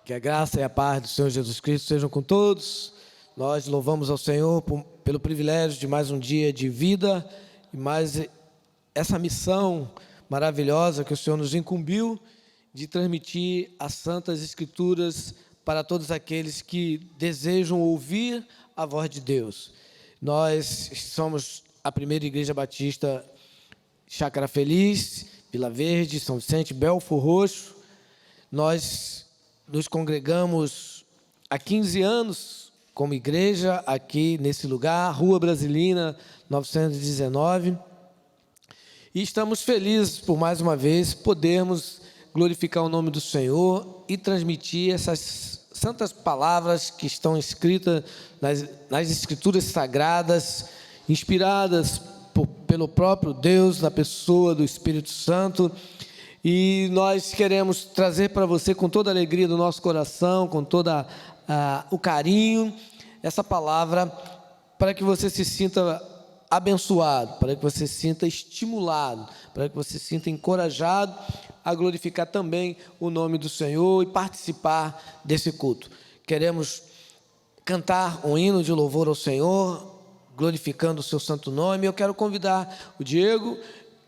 Que a graça e a paz do Senhor Jesus Cristo sejam com todos. Nós louvamos ao Senhor pelo privilégio de mais um dia de vida e mais essa missão maravilhosa que o Senhor nos incumbiu de transmitir as Santas Escrituras para todos aqueles que desejam ouvir a voz de Deus. Nós somos a primeira Igreja Batista Chácara Feliz, Vila Verde, São Vicente, Belfor Roxo. Nós nos congregamos há 15 anos como igreja aqui nesse lugar, Rua Brasilina 919. E estamos felizes por mais uma vez podermos glorificar o nome do Senhor e transmitir essas santas palavras que estão escritas nas Escrituras Sagradas, inspiradas pelo próprio Deus, na pessoa do Espírito Santo. E nós queremos trazer para você, com toda a alegria do nosso coração, com todo o carinho, essa palavra para que você se sinta abençoado, para que você se sinta estimulado, para que você se sinta encorajado a glorificar também o nome do Senhor e participar desse culto. Queremos cantar um hino de louvor ao Senhor, glorificando o seu santo nome. Eu quero convidar o Diego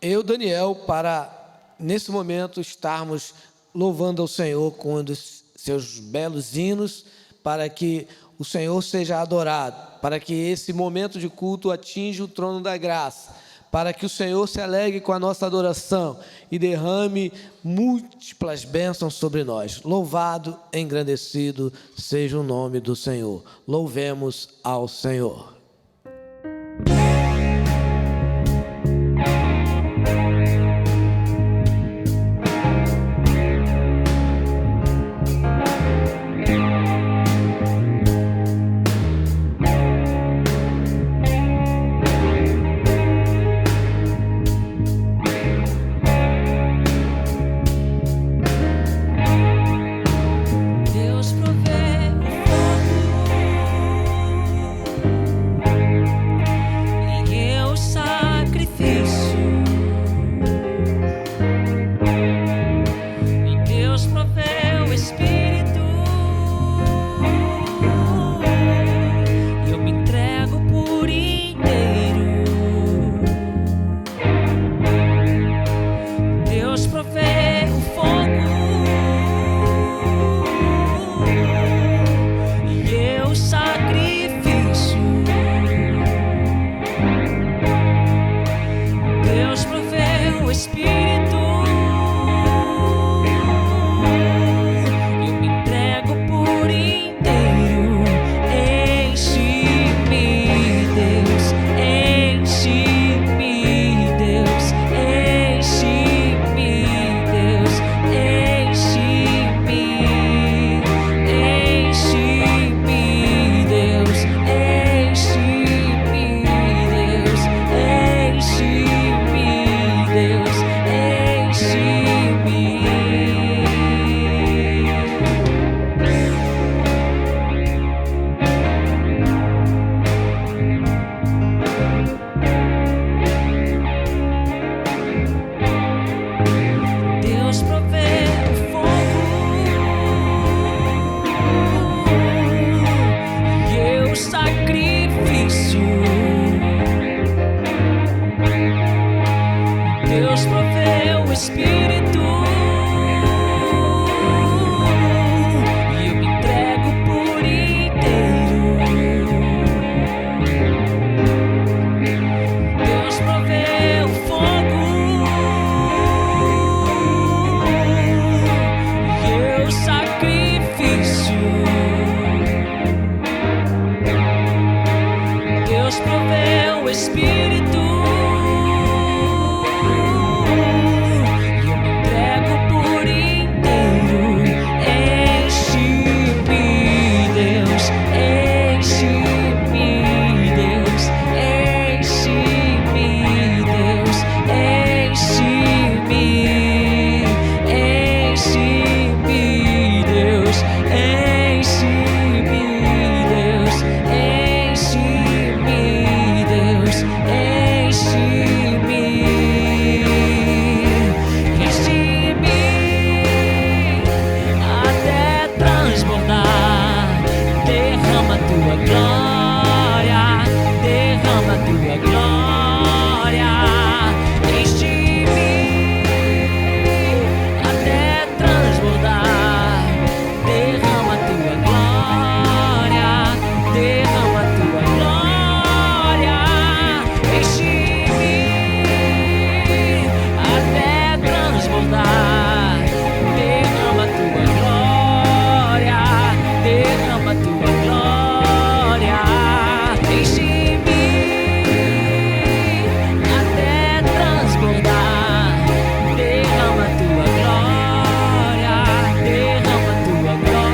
e o Daniel para, nesse momento, estarmos louvando ao Senhor com um dos seus belos hinos, para que o Senhor seja adorado, para que esse momento de culto atinja o trono da graça, para que o Senhor se alegre com a nossa adoração e derrame múltiplas bênçãos sobre nós. Louvado, engrandecido seja o nome do Senhor. Louvemos ao Senhor. Deus provê o fogo transbordar. Derrama tua glória, derrama tua glória. Enche-me até transbordar. Derrama tua glória, derrama tua glória. Enche-me até transbordar. Derrama tua glória, derrama tua glória. Enche-me até transbordar. Derrama tua glória, derrama tua glória.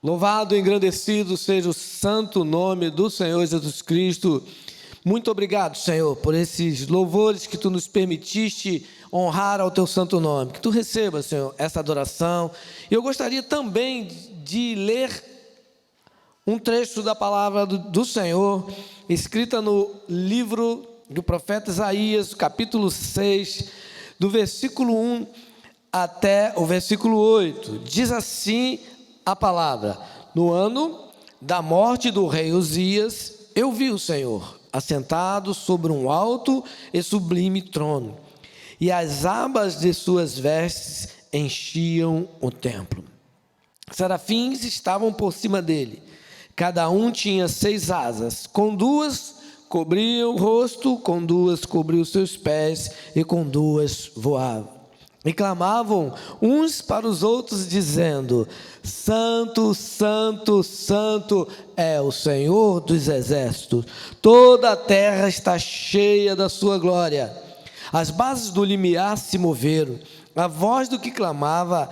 Louvado e engrandecido seja o santo nome do Senhor Jesus Cristo. Muito obrigado, Senhor, por esses louvores que Tu nos permitiste honrar ao Teu santo nome. Que Tu receba, Senhor, essa adoração. E eu gostaria também de ler um trecho da palavra do Senhor, escrita no livro do profeta Isaías, capítulo 6, do versículo 1 até o versículo 8. Diz assim a palavra: no ano da morte do rei Uzias, eu vi o Senhor assentado sobre um alto e sublime trono, e as abas de suas vestes enchiam o templo. Serafins estavam por cima dele, cada um tinha 6 asas, com 2 cobria o rosto, com 2 cobria os seus pés, e com 2 voavam. E clamavam uns para os outros, dizendo: Santo, Santo, Santo é o Senhor dos exércitos, toda a terra está cheia da sua glória. As bases do limiar se moveram, a voz do que clamava,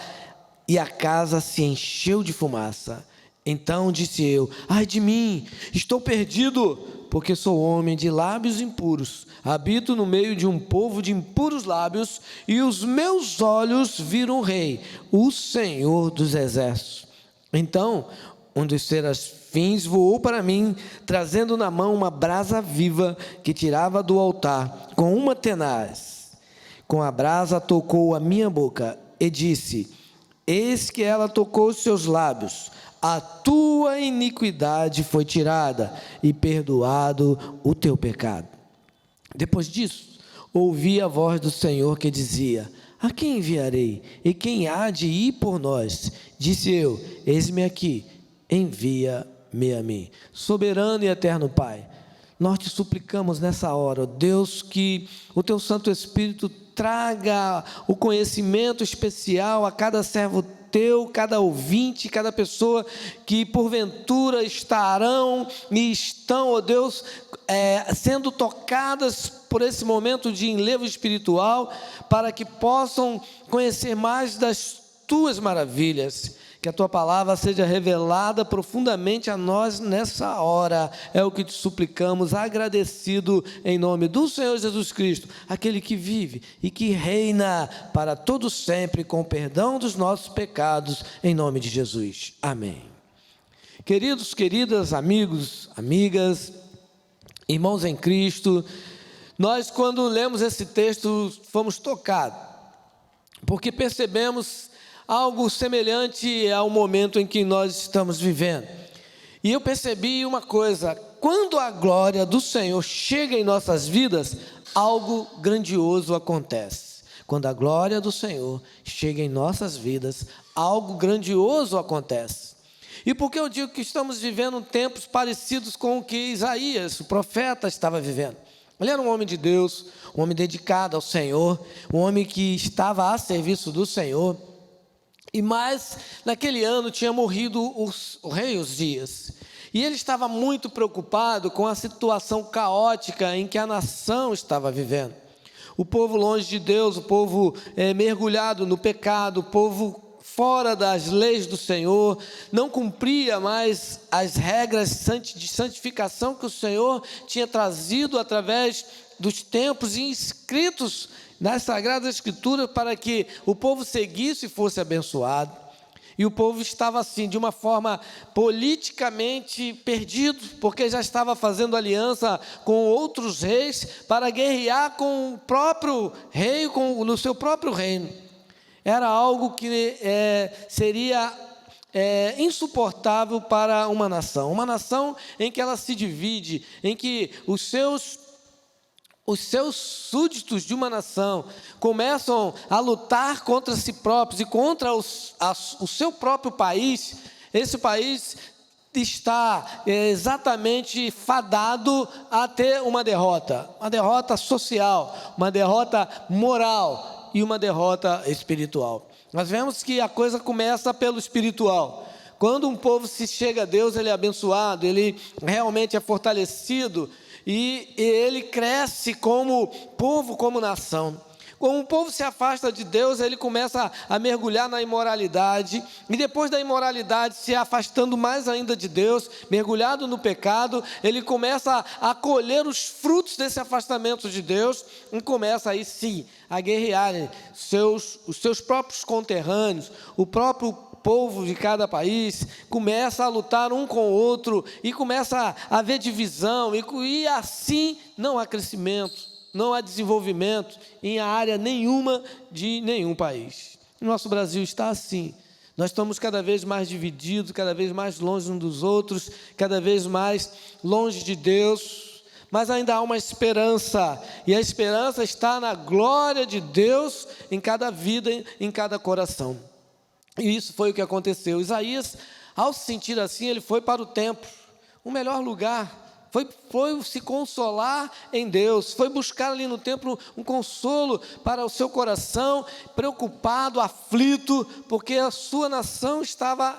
e a casa se encheu de fumaça. Então disse eu: ai de mim, estou perdido, porque sou homem de lábios impuros, habito no meio de um povo de impuros lábios, e os meus olhos viram o Rei, o Senhor dos exércitos. Então um dos serafins voou para mim, trazendo na mão uma brasa viva que tirava do altar com uma tenaz. Com a brasa tocou a minha boca e disse: eis que ela tocou os seus lábios, a tua iniquidade foi tirada e perdoado o teu pecado. Depois disso, ouvi a voz do Senhor que dizia: a quem enviarei? E quem há de ir por nós? Disse eu: eis-me aqui, envia-me a mim. Soberano e eterno Pai, nós te suplicamos nessa hora, ó Deus, que o teu Santo Espírito traga o conhecimento especial a cada servo teu, cada ouvinte, cada pessoa que porventura estarão e estão, ó Deus, sendo tocadas por esse momento de enlevo espiritual, para que possam conhecer mais das tuas maravilhas. Que a tua palavra seja revelada profundamente a nós nessa hora. É o que te suplicamos, agradecido em nome do Senhor Jesus Cristo, aquele que vive e que reina para todo sempre, com o perdão dos nossos pecados, em nome de Jesus. Amém. Queridos, queridas, amigos, amigas, irmãos em Cristo, nós, quando lemos esse texto, fomos tocados, porque percebemos algo semelhante ao momento em que nós estamos vivendo. E eu percebi uma coisa: quando a glória do Senhor chega em nossas vidas, algo grandioso acontece. Quando a glória do Senhor chega em nossas vidas, algo grandioso acontece. E por que eu digo que estamos vivendo tempos parecidos com o que Isaías, o profeta, estava vivendo? Ele era um homem de Deus, um homem dedicado ao Senhor, um homem que estava a serviço do Senhor. Mas naquele ano tinha morrido o rei Uzias, e ele estava muito preocupado com a situação caótica em que a nação estava vivendo. O povo longe de Deus, o povo mergulhado no pecado, o povo fora das leis do Senhor, não cumpria mais as regras de santificação que o Senhor tinha trazido através dos tempos e inscritos nas Sagradas Escrituras para que o povo seguisse e fosse abençoado. E o povo estava assim, de uma forma politicamente perdido, porque já estava fazendo aliança com outros reis para guerrear com o próprio rei, no seu próprio reino. Era algo que seria insuportável para uma nação em que ela se divide, em que os seus súditos de uma nação começam a lutar contra si próprios e contra o seu próprio país. Esse país está exatamente fadado a ter uma derrota social, uma derrota moral e uma derrota espiritual. Nós vemos que a coisa começa pelo espiritual. Quando um povo se chega a Deus, ele é abençoado, ele realmente é fortalecido, e ele cresce como povo, como nação. Quando o povo se afasta de Deus, ele começa a mergulhar na imoralidade, e depois da imoralidade, se afastando mais ainda de Deus, mergulhado no pecado, ele começa a colher os frutos desse afastamento de Deus, e começa aí sim a guerrear os seus próprios conterrâneos, o próprio povo de cada país, começa a lutar um com o outro, e começa a haver divisão, e assim não há crescimento, não há desenvolvimento em área nenhuma de nenhum país. O nosso Brasil está assim. Nós estamos cada vez mais divididos, cada vez mais longe uns dos outros, cada vez mais longe de Deus, mas ainda há uma esperança, e a esperança está na glória de Deus em cada vida, em cada coração. E isso foi o que aconteceu. Isaías, ao se sentir assim, ele foi para o templo, o melhor lugar. Foi se consolar em Deus, foi buscar ali no templo um consolo para o seu coração, preocupado, aflito, porque a sua nação estava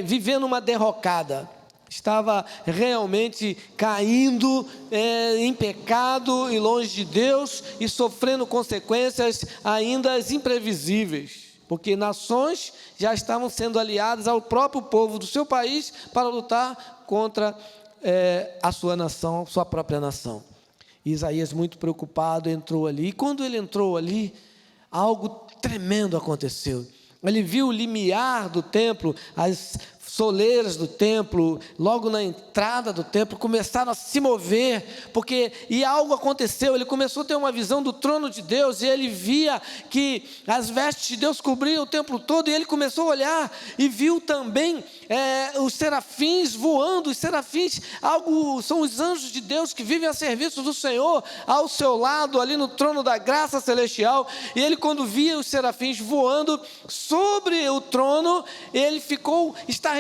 vivendo uma derrocada, estava realmente caindo em pecado e longe de Deus, e sofrendo consequências ainda imprevisíveis, porque nações já estavam sendo aliadas ao próprio povo do seu país para lutar contra a sua nação, sua própria nação. E Isaías, muito preocupado, entrou ali. E quando ele entrou ali, algo tremendo aconteceu. Ele viu o limiar do templo, as soleiras do templo, logo na entrada do templo, começaram a se mover, e algo aconteceu. Ele começou a ter uma visão do trono de Deus, e ele via que as vestes de Deus cobriam o templo todo, e ele começou a olhar, e viu também os serafins voando. Os serafins, são os anjos de Deus que vivem a serviço do Senhor, ao seu lado, ali no trono da graça celestial. E ele, quando via os serafins voando sobre o trono, ele ficou estarrecido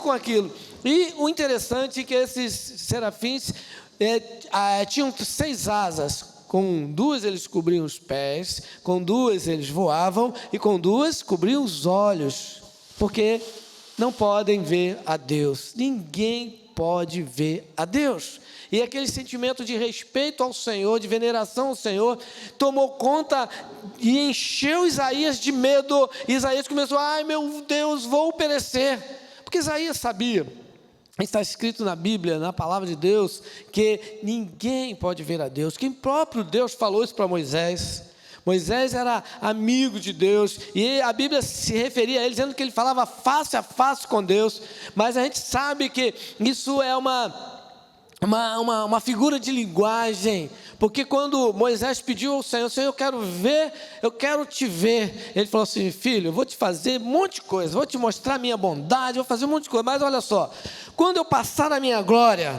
com aquilo. E o interessante é que esses serafins tinham 6 asas. Com 2 eles cobriam os pés, com 2 eles voavam, e com 2 cobriam os olhos, porque não podem ver a Deus. Ninguém pode ver a Deus. E aquele sentimento de respeito ao Senhor, de veneração ao Senhor, tomou conta e encheu Isaías de medo. Isaías começou: ai meu Deus, vou perecer. Porque Isaías sabia, está escrito na Bíblia, na palavra de Deus, que ninguém pode ver a Deus. Quem próprio Deus falou isso para Moisés. Moisés era amigo de Deus, e a Bíblia se referia a ele, dizendo que ele falava face a face com Deus. Mas a gente sabe que isso é uma figura de linguagem, porque quando Moisés pediu ao Senhor: Senhor, eu quero te ver, ele falou assim: filho, eu vou te fazer um monte de coisa, vou te mostrar a minha bondade, vou fazer um monte de coisa, mas olha só, quando eu passar a minha glória,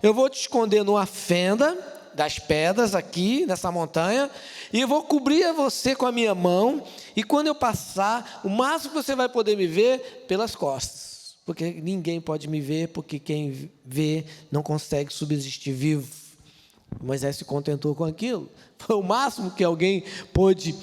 eu vou te esconder numa fenda das pedras aqui, nessa montanha, e eu vou cobrir você com a minha mão, e quando eu passar, o máximo que você vai poder me ver pelas costas, porque ninguém pode me ver, porque quem vê não consegue subsistir vivo. Moisés se contentou com aquilo, foi o máximo que alguém pôde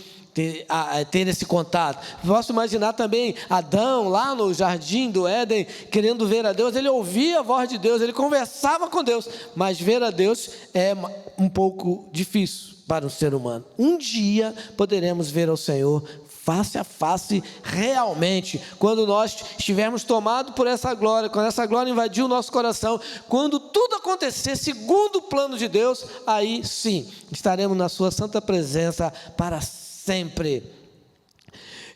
ter esse contato. Posso imaginar também Adão lá no jardim do Éden, querendo ver a Deus. Ele ouvia a voz de Deus, ele conversava com Deus, mas ver a Deus é um pouco difícil para o ser humano. Um dia poderemos ver ao Senhor face a face realmente, quando nós estivermos tomados por essa glória, quando essa glória invadir o nosso coração, quando tudo acontecer segundo o plano de Deus, aí sim, estaremos na sua santa presença para sempre.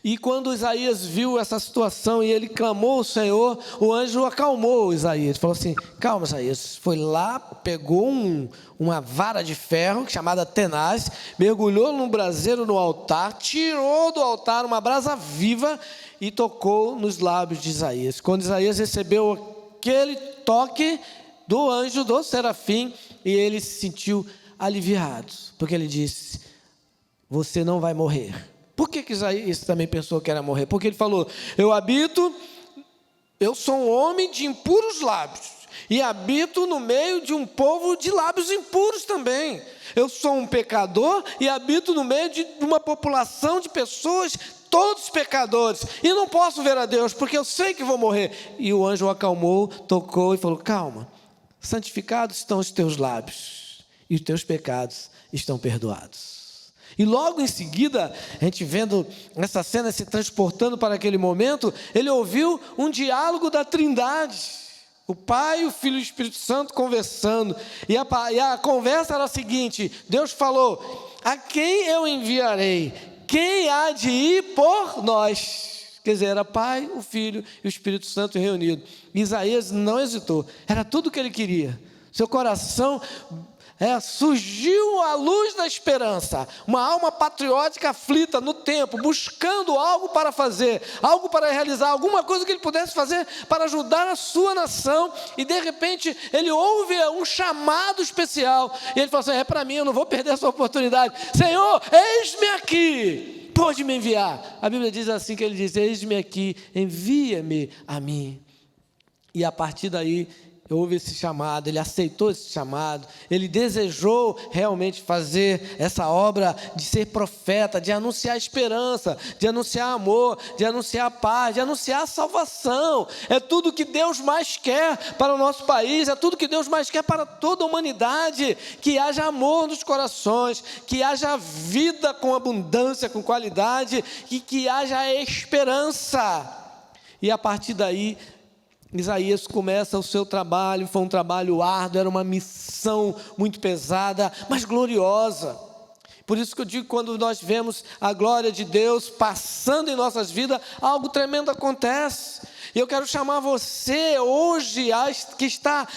E quando Isaías viu essa situação e ele clamou ao Senhor, o anjo acalmou Isaías, falou assim: calma, Isaías. Foi lá, pegou uma vara de ferro chamada tenaz, mergulhou no braseiro no altar, tirou do altar uma brasa viva e tocou nos lábios de Isaías. Quando Isaías recebeu aquele toque do anjo, do serafim, e ele se sentiu aliviado, porque ele disse: você não vai morrer. Por que Isaías também pensou que era morrer? Porque ele falou: eu sou um homem de impuros lábios, e habito no meio de um povo de lábios impuros também. Eu sou um pecador e habito no meio de uma população de pessoas, todos pecadores, e não posso ver a Deus, porque eu sei que vou morrer. E o anjo o acalmou, tocou e falou: calma, santificados estão os teus lábios, e os teus pecados estão perdoados. E logo em seguida, a gente vendo essa cena se transportando para aquele momento, ele ouviu um diálogo da Trindade, o Pai, o Filho e o Espírito Santo conversando, e a conversa era a seguinte: Deus falou: a quem eu enviarei? Quem há de ir por nós? Quer dizer, era Pai, o Filho e o Espírito Santo reunidos. Isaías não hesitou, era tudo o que ele queria. Seu coração surgiu a luz da esperança, uma alma patriótica aflita no tempo, buscando algo para fazer, algo para realizar, alguma coisa que ele pudesse fazer para ajudar a sua nação. E de repente ele ouve um chamado especial, e ele fala assim: é para mim, eu não vou perder essa oportunidade. Senhor, eis-me aqui, pode me enviar. A Bíblia diz assim, que ele diz: eis-me aqui, envia-me a mim. E a partir daí houve esse chamado, ele aceitou esse chamado, ele desejou realmente fazer essa obra de ser profeta, de anunciar esperança, de anunciar amor, de anunciar paz, de anunciar salvação. É tudo que Deus mais quer para o nosso país, é tudo que Deus mais quer para toda a humanidade, que haja amor nos corações, que haja vida com abundância, com qualidade, e que haja esperança. E a partir daí, Isaías começa o seu trabalho. Foi um trabalho árduo, era uma missão muito pesada, mas gloriosa. Por isso que eu digo, quando nós vemos a glória de Deus passando em nossas vidas, algo tremendo acontece. E eu quero chamar você hoje, que está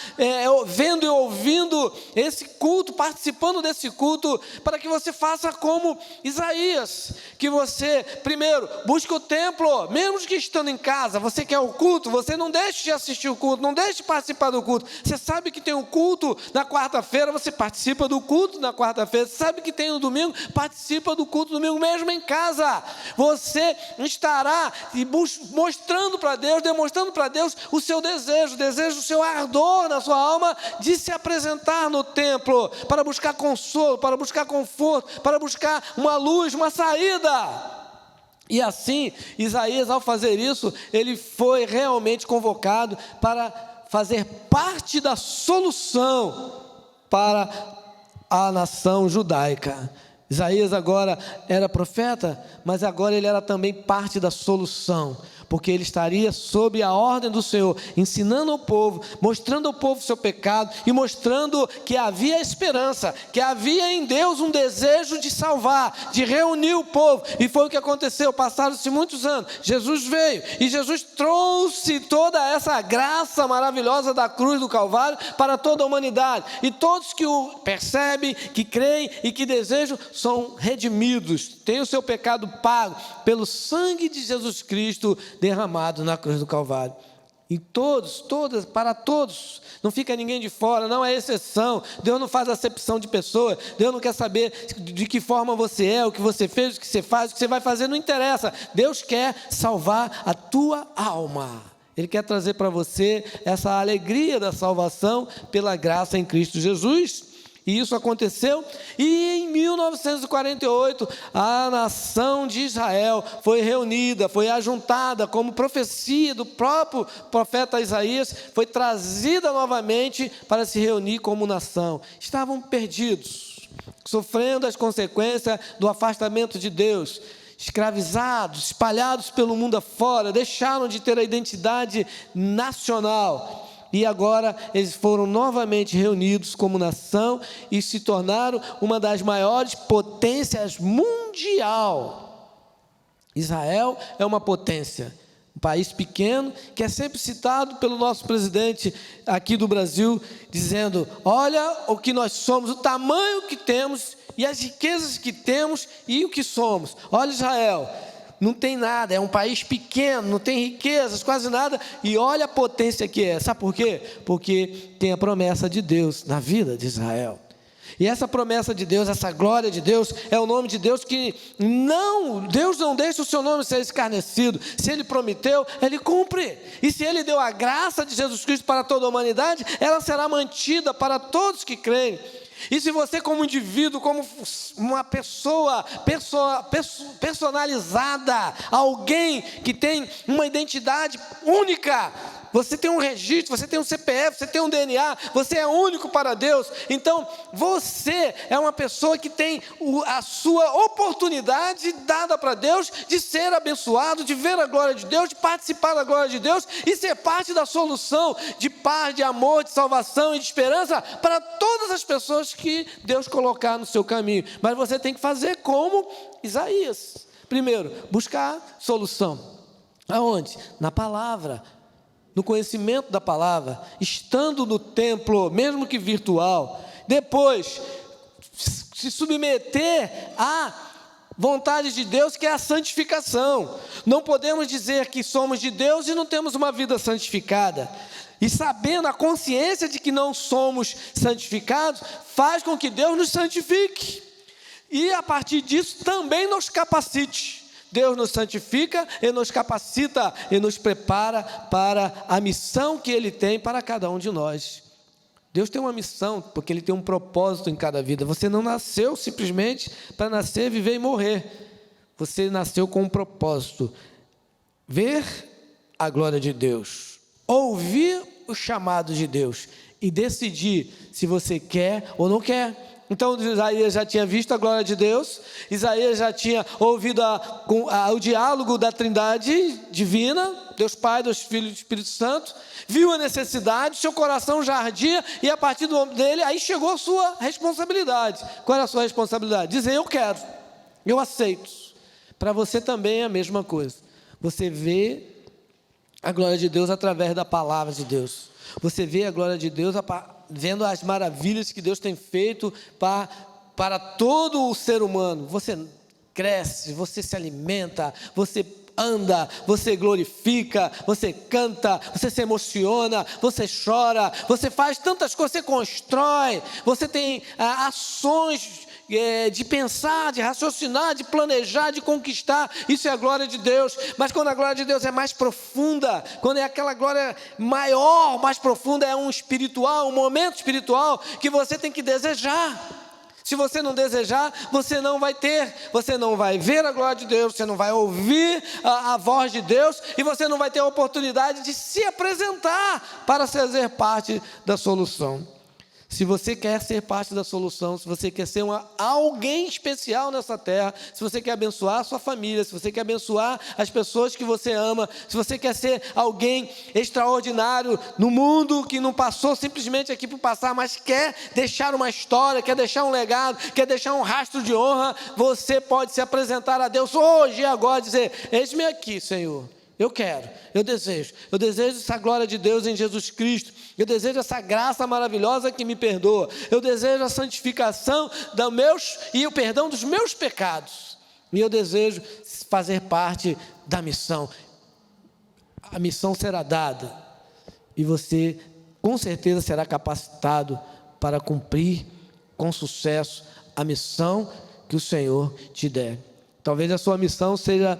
vendo e ouvindo esse culto, participando desse culto, para que você faça como Isaías, que você, primeiro, busque o templo, mesmo que estando em casa. Você quer o culto, você não deixe de assistir o culto, não deixe de participar do culto. Você sabe que tem um culto na quarta-feira, você participa do culto na quarta-feira. Você sabe que tem no domingo, participa do culto no domingo, mesmo em casa. Você estará mostrando para Deus, demonstrando para Deus o seu desejo, o seu ardor na sua alma de se apresentar no templo, para buscar consolo, para buscar conforto, para buscar uma luz, uma saída. E assim, Isaías, ao fazer isso, ele foi realmente convocado para fazer parte da solução para a nação judaica. Isaías agora era profeta, mas agora ele era também parte da solução, porque ele estaria sob a ordem do Senhor, ensinando ao povo, mostrando ao povo o seu pecado e mostrando que havia esperança, que havia em Deus um desejo de salvar, de reunir o povo. E foi o que aconteceu. Passaram-se muitos anos, Jesus veio e Jesus trouxe toda essa graça maravilhosa da cruz do Calvário para toda a humanidade, e todos que o percebem, que creem e que desejam, são redimidos, têm o seu pecado pago pelo sangue de Jesus Cristo derramado na cruz do Calvário. E para todos, não fica ninguém de fora, não é exceção. Deus não faz acepção de pessoa. Deus não quer saber de que forma você é, o que você fez, o que você faz, o que você vai fazer, não interessa. Deus quer salvar a tua alma. Ele quer trazer para você essa alegria da salvação pela graça em Cristo Jesus. E isso aconteceu, e em 1948, a nação de Israel foi reunida, foi ajuntada, como profecia do próprio profeta Isaías, foi trazida novamente para se reunir como nação. Estavam perdidos, sofrendo as consequências do afastamento de Deus. escravizados, espalhados pelo mundo afora, deixaram de ter a identidade nacional. E agora eles foram novamente reunidos como nação e se tornaram uma das maiores potências mundial. Israel é uma potência, um país pequeno que é sempre citado pelo nosso presidente aqui do Brasil, dizendo: olha o que nós somos, o tamanho que temos e as riquezas que temos e o que somos. Olha Israel, não tem nada, é um país pequeno, não tem riquezas, quase nada, e olha a potência que é. Sabe por quê? Porque tem a promessa de Deus na vida de Israel. E essa promessa de Deus, essa glória de Deus, é o nome de Deus que Deus não deixa o seu nome ser escarnecido. Se Ele prometeu, Ele cumpre. E se Ele deu a graça de Jesus Cristo para toda a humanidade, ela será mantida para todos que creem. E se você, como indivíduo, como uma pessoa personalizada, alguém que tem uma identidade única, você tem um registro, você tem um CPF, você tem um DNA, você é único para Deus. Então, você é uma pessoa que tem a sua oportunidade dada para Deus de ser abençoado, de ver a glória de Deus, de participar da glória de Deus e ser parte da solução de paz, de amor, de salvação e de esperança para todas as pessoas que Deus colocar no seu caminho. Mas você tem que fazer como Isaías. Primeiro, buscar solução. Aonde? Na palavra. No conhecimento da palavra, estando no templo, mesmo que virtual. Depois, se submeter à vontade de Deus, que é a santificação. Não podemos dizer que somos de Deus e não temos uma vida santificada. E sabendo a consciência de que não somos santificados, faz com que Deus nos santifique. E a partir disso também nos capacite. Deus nos santifica e nos capacita e nos prepara para a missão que Ele tem para cada um de nós. Deus tem uma missão, porque Ele tem um propósito em cada vida. Você não nasceu simplesmente para nascer, viver e morrer. Você nasceu com um propósito: ver a glória de Deus, ouvir o chamado de Deus e decidir se você quer ou não quer. Então Isaías já tinha visto a glória de Deus, Isaías já tinha ouvido o diálogo da Trindade divina, Deus Pai, Deus Filho e Espírito Santo, viu a necessidade, seu coração já ardia, e a partir dele, aí chegou a sua responsabilidade. Qual era a sua responsabilidade? Dizer: eu quero, eu aceito. Para você também é a mesma coisa. Você vê a glória de Deus através da palavra de Deus. Você vê a glória de Deus vendo as maravilhas que Deus tem feito para todo o ser humano. Você cresce, você se alimenta, você anda, você glorifica, você canta, você se emociona, você chora, você faz tantas coisas, você constrói, você tem ações de pensar, de raciocinar, de planejar, de conquistar. Isso é a glória de Deus. Mas quando a glória de Deus é mais profunda, quando é aquela glória maior, mais profunda, é um espiritual, um momento espiritual que você tem que desejar. Se você não desejar, você não vai ter, você não vai ver a glória de Deus, você não vai ouvir a voz de Deus, e você não vai ter a oportunidade de se apresentar para fazer parte da solução. Se você quer ser parte da solução, se você quer ser alguém especial nessa terra, se você quer abençoar a sua família, se você quer abençoar as pessoas que você ama, se você quer ser alguém extraordinário no mundo, que não passou simplesmente aqui por passar, mas quer deixar uma história, quer deixar um legado, quer deixar um rastro de honra, você pode se apresentar a Deus hoje e agora, dizer: eis-me aqui, Senhor. Eu quero, eu desejo essa glória de Deus em Jesus Cristo, eu desejo essa graça maravilhosa que me perdoa, eu desejo a santificação e o perdão dos meus pecados, e eu desejo fazer parte da missão. A missão será dada, e você com certeza será capacitado para cumprir com sucesso a missão que o Senhor te der. Talvez a sua missão seja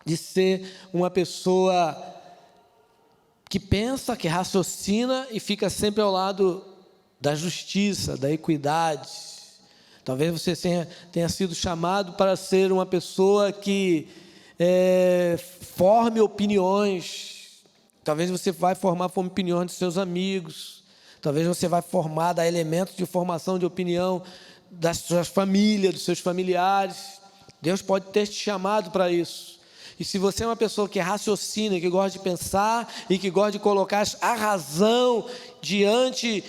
de ser uma pessoa que pensa, que raciocina e fica sempre ao lado da justiça, da equidade. Talvez você tenha sido chamado para ser uma pessoa que forme opiniões. Talvez você vai formar opiniões de seus amigos. Talvez você vai dar elementos de formação de opinião das suas famílias, dos seus familiares. Deus pode ter te chamado para isso. E se você é uma pessoa que raciocina, que gosta de pensar e que gosta de colocar a razão diante,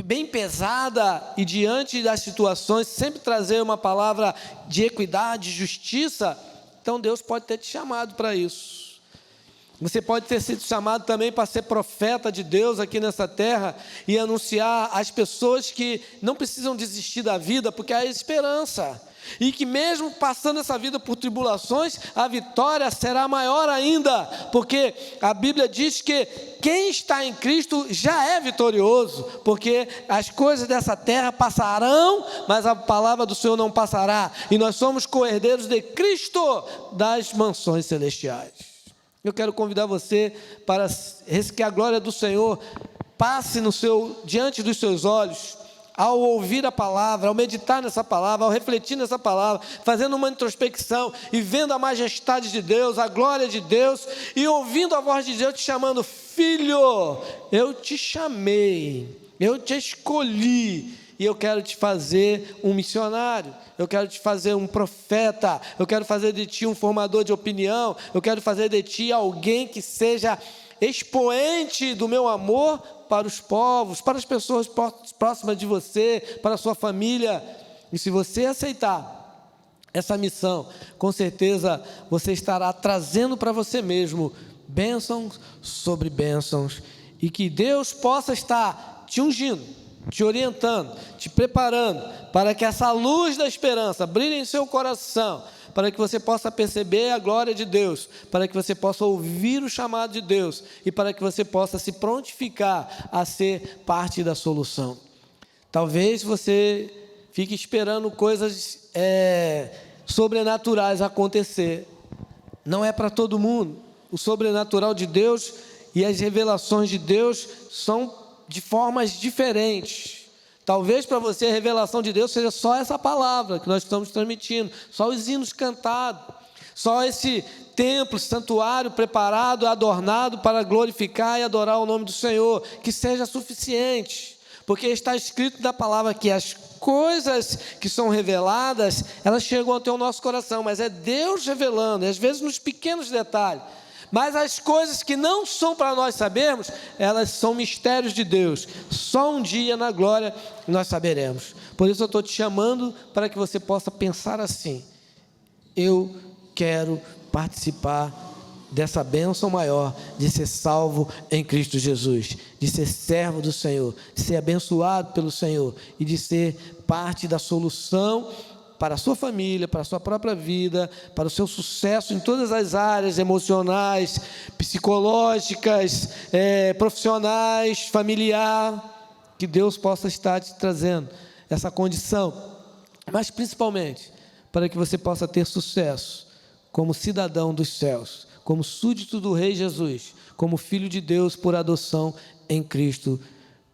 bem pesada, e diante das situações, sempre trazer uma palavra de equidade, de justiça, então Deus pode ter te chamado para isso. Você pode ter sido chamado também para ser profeta de Deus aqui nessa terra e anunciar às pessoas que não precisam desistir da vida, porque há esperança. E que mesmo passando essa vida por tribulações, a vitória será maior ainda, porque a Bíblia diz que quem está em Cristo já é vitorioso, porque as coisas dessa terra passarão, mas a palavra do Senhor não passará, e nós somos co-herdeiros de Cristo das mansões celestiais. Eu quero convidar você para que a glória do Senhor passe diante dos seus olhos, ao ouvir a palavra, ao meditar nessa palavra, ao refletir nessa palavra, fazendo uma introspecção e vendo a majestade de Deus, a glória de Deus, e ouvindo a voz de Deus te chamando: filho, eu te chamei, eu te escolhi, e eu quero te fazer um missionário, eu quero te fazer um profeta, eu quero fazer de ti um formador de opinião, eu quero fazer de ti alguém que seja expoente do meu amor para os povos, para as pessoas próximas de você, para a sua família. E se você aceitar essa missão, com certeza você estará trazendo para você mesmo bênçãos sobre bênçãos, e que Deus possa estar te ungindo, te orientando, te preparando, para que essa luz da esperança brilhe em seu coração, para que você possa perceber a glória de Deus, para que você possa ouvir o chamado de Deus, e para que você possa se prontificar a ser parte da solução. Talvez você fique esperando coisas sobrenaturais acontecer. Não é para todo mundo. O sobrenatural de Deus e as revelações de Deus são de formas diferentes. Talvez para você a revelação de Deus seja só essa palavra que nós estamos transmitindo, só os hinos cantados, só esse templo, santuário preparado, adornado para glorificar e adorar o nome do Senhor, que seja suficiente, porque está escrito na palavra que as coisas que são reveladas, elas chegam até o nosso coração, mas é Deus revelando, e às vezes nos pequenos detalhes. Mas as coisas que não são para nós sabermos, elas são mistérios de Deus. Só um dia na glória nós saberemos. Por isso eu estou te chamando para que você possa pensar assim: eu quero participar dessa bênção maior, de ser salvo em Cristo Jesus, de ser servo do Senhor, de ser abençoado pelo Senhor e de ser parte da solução para a sua família, para a sua própria vida, para o seu sucesso em todas as áreas emocionais, psicológicas, profissionais, familiar, que Deus possa estar te trazendo essa condição, mas principalmente para que você possa ter sucesso como cidadão dos céus, como súdito do Rei Jesus, como filho de Deus por adoção em Cristo.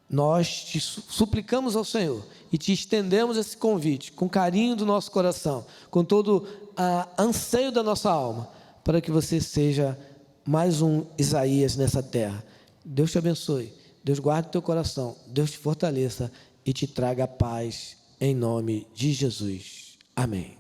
Nós te suplicamos ao Senhor e te estendemos esse convite com carinho do nosso coração, com todo o anseio da nossa alma, para que você seja mais um Isaías nessa terra. Deus te abençoe, Deus guarde o teu coração, Deus te fortaleça e te traga paz em nome de Jesus. Amém.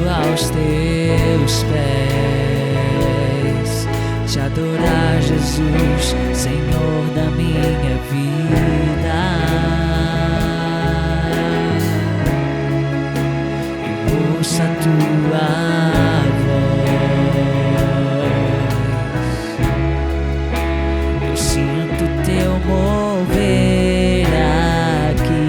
Aos teus pés, te adorar, Jesus, Senhor da minha vida. Eu ouço a tua voz, eu sinto teu mover aqui.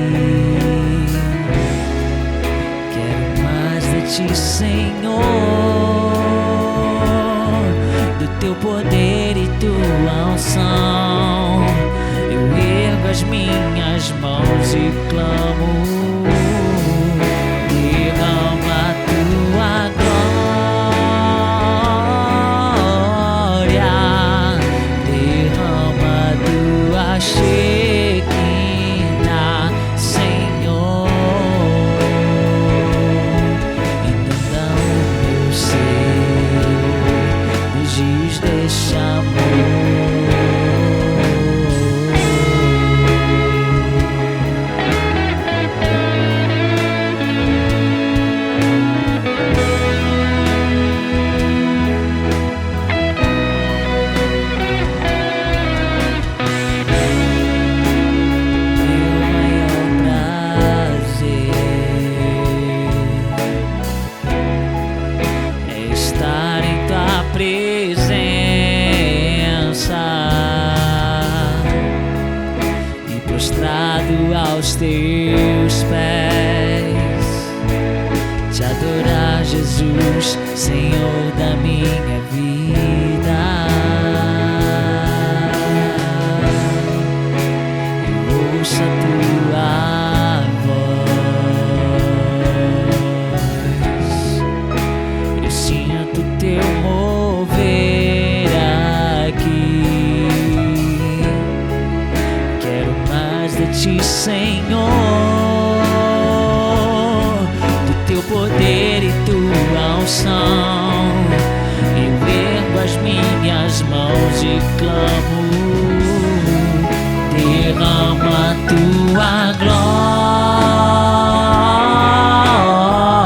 minhas mãos e clamo, derrama a tua glória, derrama a tua Shekinah, Senhor, inunda o meu ser nos rios deste amor. Aos teus pés, te adorar, Jesus, Senhor da minha vida. Eu ouço a tua voz, eu sinto teu mover aqui. Quero mais de ti, Senhor, do teu poder e tua unção. Eu ergo as minhas mãos e clamo, derrama a tua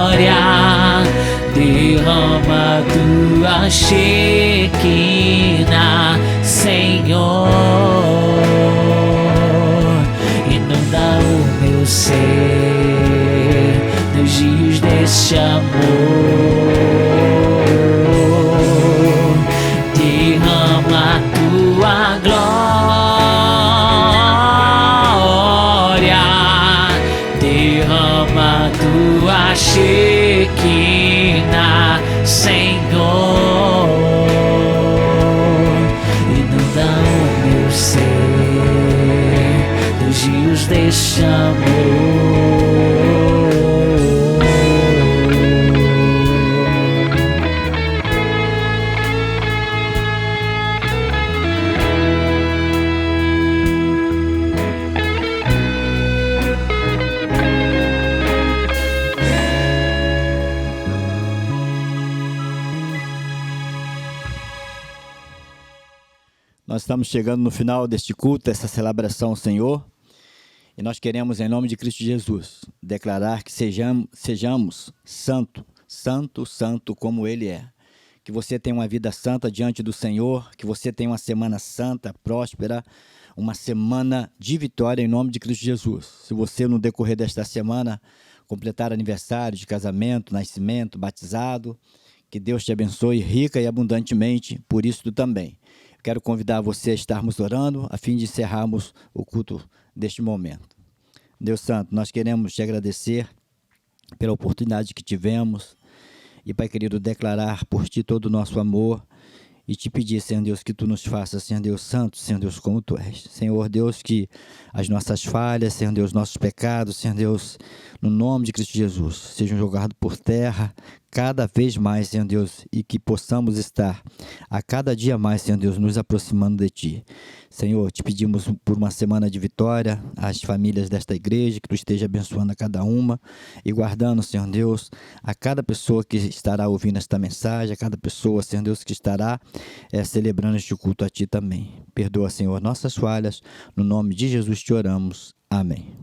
glória, derrama a tua Shekinah, Senhor, inunda o meu ser nos rios deste amor, derrama a tua glória, derrama a tua Shekinah, Senhor, inunda o meu ser nos rios deste amor. Nós estamos chegando no final deste culto, dessa celebração ao Senhor, e nós queremos, em nome de Cristo Jesus, declarar que sejamos santo, santo, santo como Ele é. Que você tenha uma vida santa diante do Senhor, que você tenha uma semana santa, próspera, uma semana de vitória em nome de Cristo Jesus. Se você, no decorrer desta semana, completar aniversário de casamento, nascimento, batizado, que Deus te abençoe rica e abundantemente por isso também. Quero convidar você a estarmos orando, a fim de encerrarmos o culto deste momento. Deus Santo, nós queremos te agradecer pela oportunidade que tivemos e, Pai querido, declarar por Ti todo o nosso amor e te pedir, Senhor Deus, que Tu nos faças, Senhor Deus Santo, Senhor Deus, como Tu és. Senhor Deus, que as nossas falhas, Senhor Deus, nossos pecados, Senhor Deus, no nome de Cristo Jesus, sejam jogados por terra cada vez mais, Senhor Deus, e que possamos estar a cada dia mais, Senhor Deus, nos aproximando de Ti. Senhor, te pedimos por uma semana de vitória, as famílias desta igreja, que Tu esteja abençoando a cada uma e guardando, Senhor Deus, a cada pessoa que estará ouvindo esta mensagem, a cada pessoa, Senhor Deus, que estará celebrando este culto a Ti também. Perdoa, Senhor, nossas falhas, no nome de Jesus te oramos. Amém.